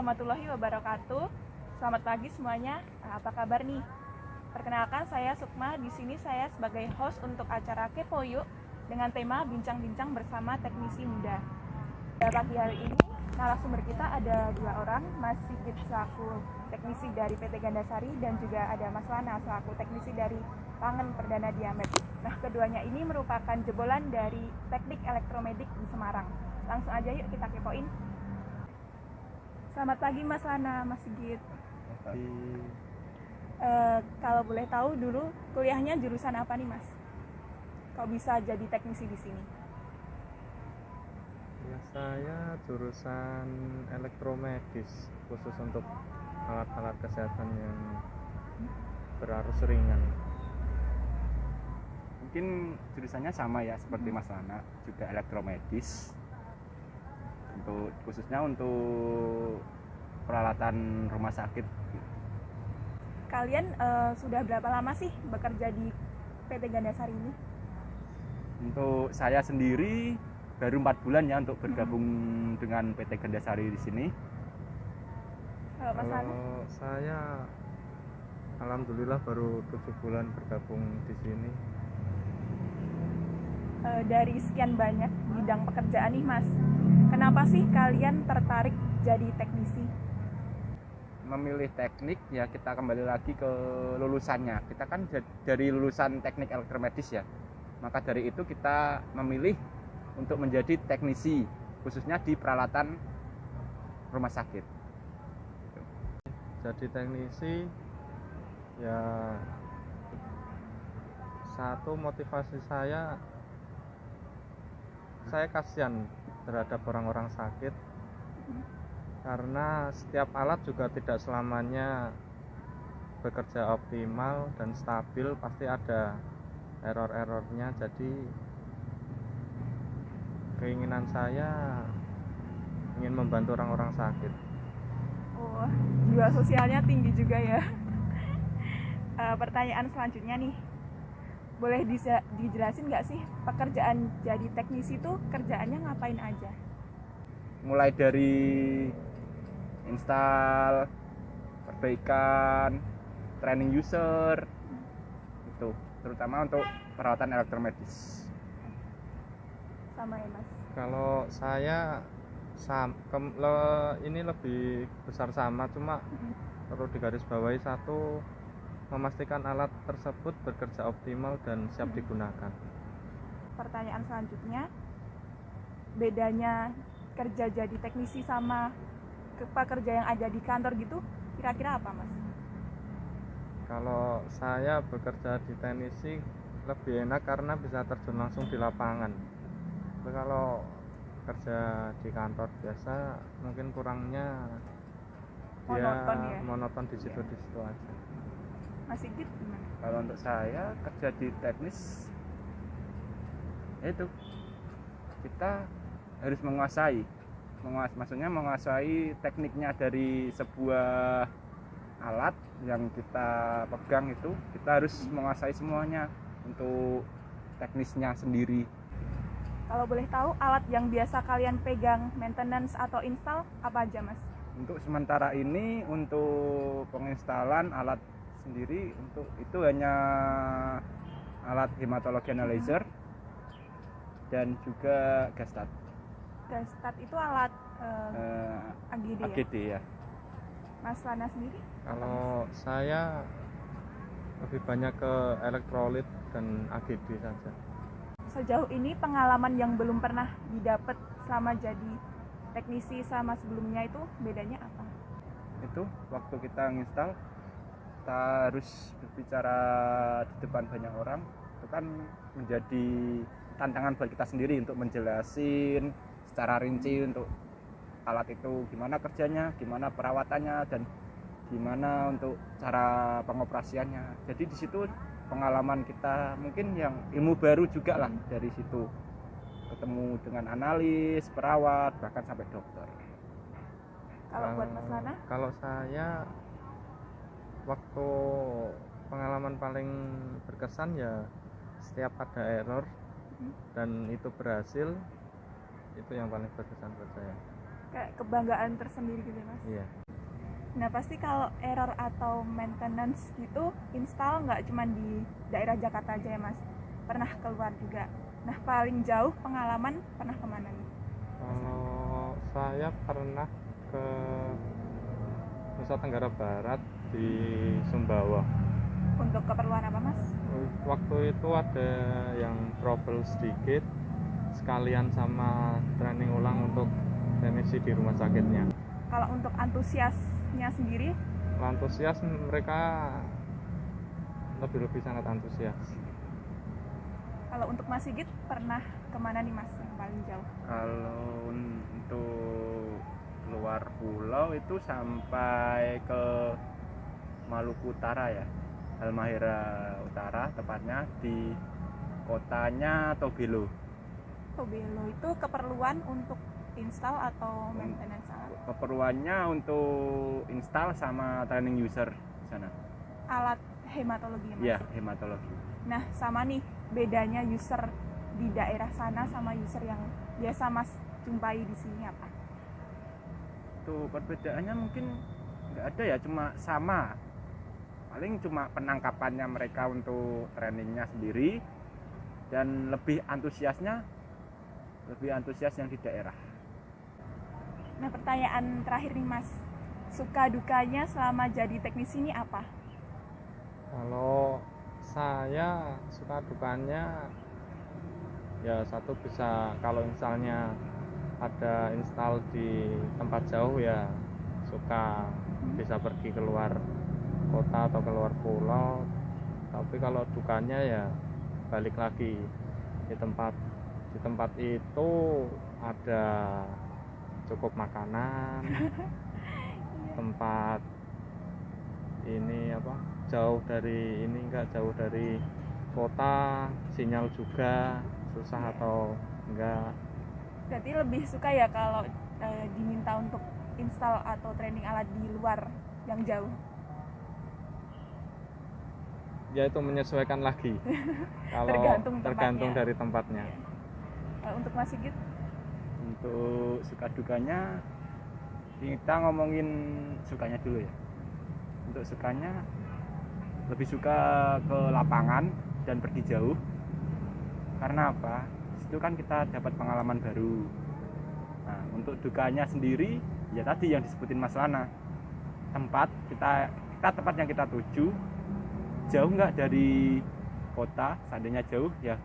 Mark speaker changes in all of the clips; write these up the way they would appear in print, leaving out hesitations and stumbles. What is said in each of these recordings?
Speaker 1: warahmatullahi wabarakatuh. Selamat pagi semuanya. Apa kabar nih? Perkenalkan, saya Sukma. Di sini saya sebagai host untuk acara Kepo Yuk dengan tema bincang-bincang bersama teknisi muda. Pada pagi hari ini, narasumber kita ada 2 orang, Mas Sigit selaku teknisi dari PT Gandasari dan juga ada Mas Lana selaku teknisi dari Pangen Perdana Diamet. Nah, keduanya ini merupakan jebolan dari Teknik Elektromedik di Semarang. Langsung aja yuk kita kepoin. Selamat pagi Mas Lana, Mas Sigit. Kalau boleh tahu dulu kuliahnya jurusan apa nih Mas? Kok bisa jadi teknisi di sini?
Speaker 2: Ya, saya jurusan elektromedis, khusus untuk alat-alat kesehatan yang berarus ringan.
Speaker 3: Mungkin jurusannya sama ya seperti Mas Lana, juga elektromedis. Khususnya untuk peralatan rumah sakit.
Speaker 1: Kalian sudah berapa lama sih bekerja di PT Gandasari ini?
Speaker 3: Untuk saya sendiri baru 4 bulan ya untuk bergabung dengan PT Gandasari di sini.
Speaker 1: Mas Lana?
Speaker 2: Kalau saya alhamdulillah baru 7 bulan bergabung di sini.
Speaker 1: Dari sekian banyak bidang pekerjaan nih Mas, kenapa sih kalian tertarik jadi teknisi?
Speaker 3: Memilih teknik ya, kita kembali lagi ke lulusannya. Kita kan dari lulusan teknik elektromedis ya, maka dari itu kita memilih untuk menjadi teknisi khususnya di peralatan rumah sakit.
Speaker 2: Jadi teknisi ya, satu motivasi saya kasihan terhadap orang-orang sakit, karena setiap alat juga tidak selamanya bekerja optimal dan stabil, pasti ada error-errornya. Jadi keinginan saya ingin membantu orang-orang sakit.
Speaker 1: Oh, jiwa sosialnya tinggi juga ya. Pertanyaan selanjutnya nih, boleh dijelasin nggak sih pekerjaan jadi teknisi itu kerjaannya ngapain aja?
Speaker 3: Mulai dari install, perbaikan, training user, itu terutama untuk perawatan elektromedis.
Speaker 1: Sama ya Mas?
Speaker 2: Kalau saya ini lebih besar sama, cuma perlu digarisbawahi satu, memastikan alat tersebut bekerja optimal dan siap digunakan.
Speaker 1: Pertanyaan selanjutnya, bedanya kerja jadi teknisi sama pekerja yang ada di kantor gitu, kira-kira apa Mas?
Speaker 2: Kalau saya bekerja di teknisi lebih enak karena bisa terjun langsung di lapangan. Tapi kalau kerja di kantor biasa mungkin kurangnya monoton di situ aja.
Speaker 1: Mas Sigit gimana?
Speaker 3: Kalau untuk saya kerja di teknis itu kita harus maksudnya menguasai tekniknya dari sebuah alat yang kita pegang, itu kita harus menguasai semuanya untuk teknisnya sendiri.
Speaker 1: Kalau boleh tahu alat yang biasa kalian pegang, maintenance atau install apa aja Mas?
Speaker 3: Untuk sementara ini untuk penginstalan alat sendiri, untuk itu hanya alat hematologi analyzer dan juga Gastat.
Speaker 1: Gastat itu alat AGD
Speaker 3: ya.
Speaker 1: Mas Lana sendiri?
Speaker 2: Kalau saya lebih banyak ke elektrolit dan AGD saja.
Speaker 1: Sejauh ini pengalaman yang belum pernah didapat selama jadi teknisi sama sebelumnya itu bedanya apa?
Speaker 3: Itu waktu kita nginstal, kita harus berbicara di depan banyak orang, itu kan menjadi tantangan buat kita sendiri untuk menjelasin secara rinci untuk alat itu gimana kerjanya, gimana perawatannya, dan gimana untuk cara pengoperasiannya. Jadi di situ pengalaman kita mungkin yang ilmu baru juga lah, dari situ ketemu dengan analis, perawat, bahkan sampai dokter.
Speaker 1: Kalau buat Mas Lana?
Speaker 2: Kalau saya waktu pengalaman paling berkesan ya setiap ada error dan itu berhasil, itu yang paling berkesan buat saya.
Speaker 1: Kayak kebanggaan tersendiri gitu ya, Mas.
Speaker 2: Iya.
Speaker 1: Nah pasti kalau error atau maintenance gitu install nggak cuma di daerah Jakarta aja ya Mas, pernah keluar juga. Nah paling jauh pengalaman pernah kemana nih?
Speaker 2: Kalau saya pernah ke Nusa Tenggara Barat di Sumbawa.
Speaker 1: Untuk keperluan apa Mas?
Speaker 2: Waktu itu ada yang trouble sedikit, sekalian sama training ulang untuk teknisi di rumah sakitnya.
Speaker 1: Kalau untuk antusiasnya sendiri,
Speaker 2: Antusias, mereka lebih sangat antusias.
Speaker 1: kalau untuk Mas Sigit pernah kemana nih Mas yang paling jauh?
Speaker 3: Kalau untuk keluar pulau itu sampai ke Maluku Utara ya, Halmahera Utara tepatnya, di kotanya Tobelo.
Speaker 1: Tobelo itu keperluan untuk install atau maintenance alat?
Speaker 3: Keperluannya untuk install sama training user di sana.
Speaker 1: Alat hematologi ya Mas?
Speaker 3: Iya, hematologi.
Speaker 1: Nah sama nih bedanya user di daerah sana sama user yang biasa Mas jumpai di sini apa?
Speaker 3: Itu perbedaannya mungkin nggak ada ya, cuma sama. Paling cuma penangkapannya mereka untuk trainingnya sendiri, dan lebih antusias yang di daerah.
Speaker 1: Nah pertanyaan terakhir nih Mas, suka dukanya selama jadi teknisi ini apa?
Speaker 2: Kalau saya suka dukanya ya satu, bisa kalau misalnya ada install di tempat jauh ya suka bisa pergi keluar kota atau keluar pulau. Tapi kalau dukanya ya balik lagi di tempat itu ada cukup makanan, tempat ini jauh dari kota, sinyal juga susah atau enggak.
Speaker 1: Berarti lebih suka ya kalau diminta untuk install atau training alat di luar yang jauh?
Speaker 2: Ya itu menyesuaikan lagi. Kalau tergantung dari tempatnya.
Speaker 1: Untuk Mas Sigit?
Speaker 3: Untuk suka dukanya, kita ngomongin sukanya dulu ya. Untuk sukanya, lebih suka ke lapangan dan pergi jauh. Karena apa? Itu kan kita dapat pengalaman baru. Nah, untuk dukanya sendiri, ya tadi yang disebutin Mas Lana, tempat yang kita tuju jauh nggak dari kota. Seandainya jauh ya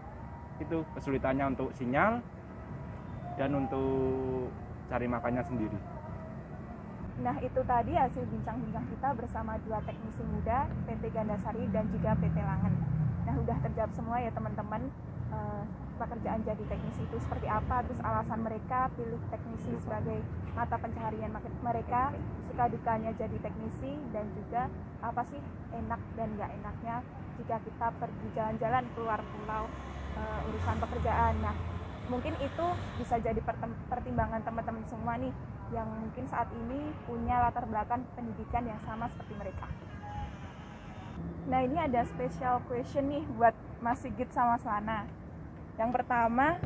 Speaker 3: itu kesulitannya untuk sinyal dan untuk cari makannya sendiri.
Speaker 1: Nah itu tadi hasil bincang-bincang kita bersama dua teknisi muda, PT Gandasari dan juga PT Langen. Nah udah terjawab semua ya teman-teman, pekerjaan jadi teknisi itu seperti apa, terus alasan mereka pilih teknisi sebagai mata pencaharian mereka, suka dukanya jadi teknisi, dan juga apa sih enak dan nggak enaknya jika kita pergi jalan-jalan keluar pulau urusan pekerjaan. Nah mungkin itu bisa jadi pertimbangan teman-teman semua nih yang mungkin saat ini punya latar belakang pendidikan yang sama seperti mereka. Nah ini ada special question nih buat Mas Sigit sama Mas Lana. Yang pertama,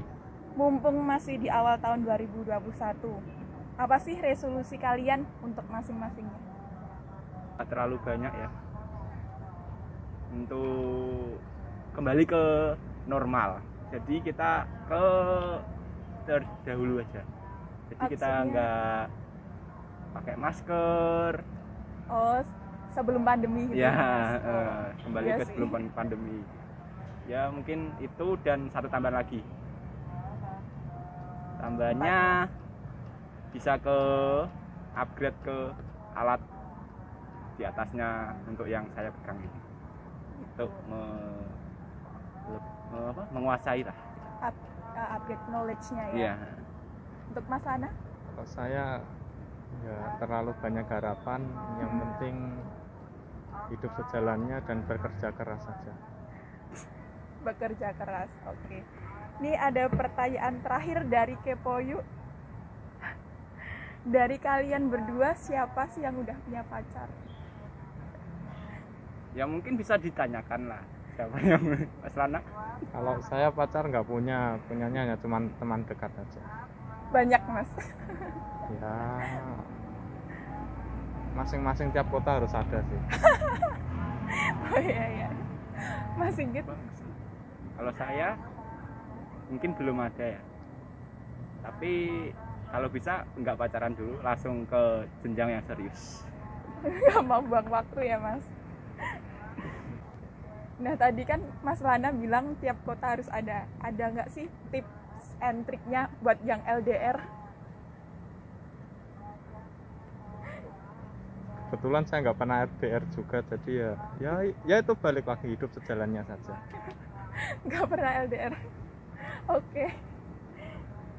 Speaker 1: mumpung masih di awal tahun 2021, apa sih resolusi kalian untuk masing-masingnya?
Speaker 3: Terlalu banyak ya. Untuk kembali ke normal. Jadi kita ke terdahulu aja. Jadi kita nggak pakai masker.
Speaker 1: Oh, sebelum pandemi gitu.
Speaker 3: Ya, kembali
Speaker 1: Iya
Speaker 3: ke
Speaker 1: sih.
Speaker 3: sebelum pandemi. Ya mungkin itu, dan satu tambahan lagi. Tambahnya bisa ke upgrade ke alat di atasnya untuk yang saya pegang ini. Untuk menguasai lah.
Speaker 1: Upgrade knowledge-nya ya.
Speaker 3: Iya.
Speaker 1: Untuk Mas Lana?
Speaker 2: Kalau saya ya terlalu banyak harapan, yang penting hidup sejalannya dan bekerja keras saja.
Speaker 1: Bekerja keras, oke. Ini ada pertanyaan terakhir dari Kepoyu. Dari kalian berdua, siapa sih yang udah punya pacar?
Speaker 3: Ya mungkin bisa ditanyakan lah siapa yang Mas Lana.
Speaker 2: Kalau saya pacar nggak punya, punyanya hanya cuma teman dekat aja.
Speaker 1: Banyak Mas.
Speaker 2: Ya, masing-masing tiap kota harus ada sih.
Speaker 1: Oh iya iya. Mas Sigit.
Speaker 3: Kalau saya mungkin belum ada ya. Tapi kalau bisa nggak pacaran dulu, langsung ke jenjang yang serius.
Speaker 1: Gak mau buang waktu ya Mas. Nah tadi kan Mas Lana bilang tiap kota harus ada. Ada nggak sih tips and triknya buat yang LDR?
Speaker 2: Kebetulan saya nggak pernah LDR juga, jadi ya itu balik lagi hidup sejalannya saja.
Speaker 1: Nggak pernah LDR. Oke.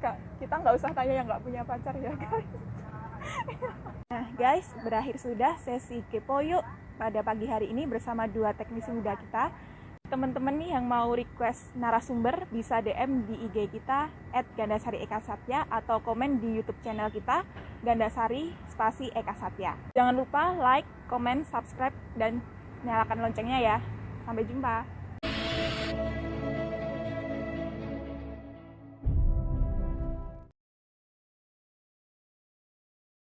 Speaker 1: Kak, kita nggak usah tanya yang nggak punya pacar ya guys. Nah guys, berakhir sudah sesi Kepo Yuk pada pagi hari ini bersama dua teknisi muda kita. Teman-teman nih yang mau request narasumber bisa DM di IG kita @gandasari_eka_satya atau komen di YouTube channel kita Gandasari spasi Eka Satya. Jangan lupa like, komen, subscribe dan nyalakan loncengnya ya. Sampai jumpa.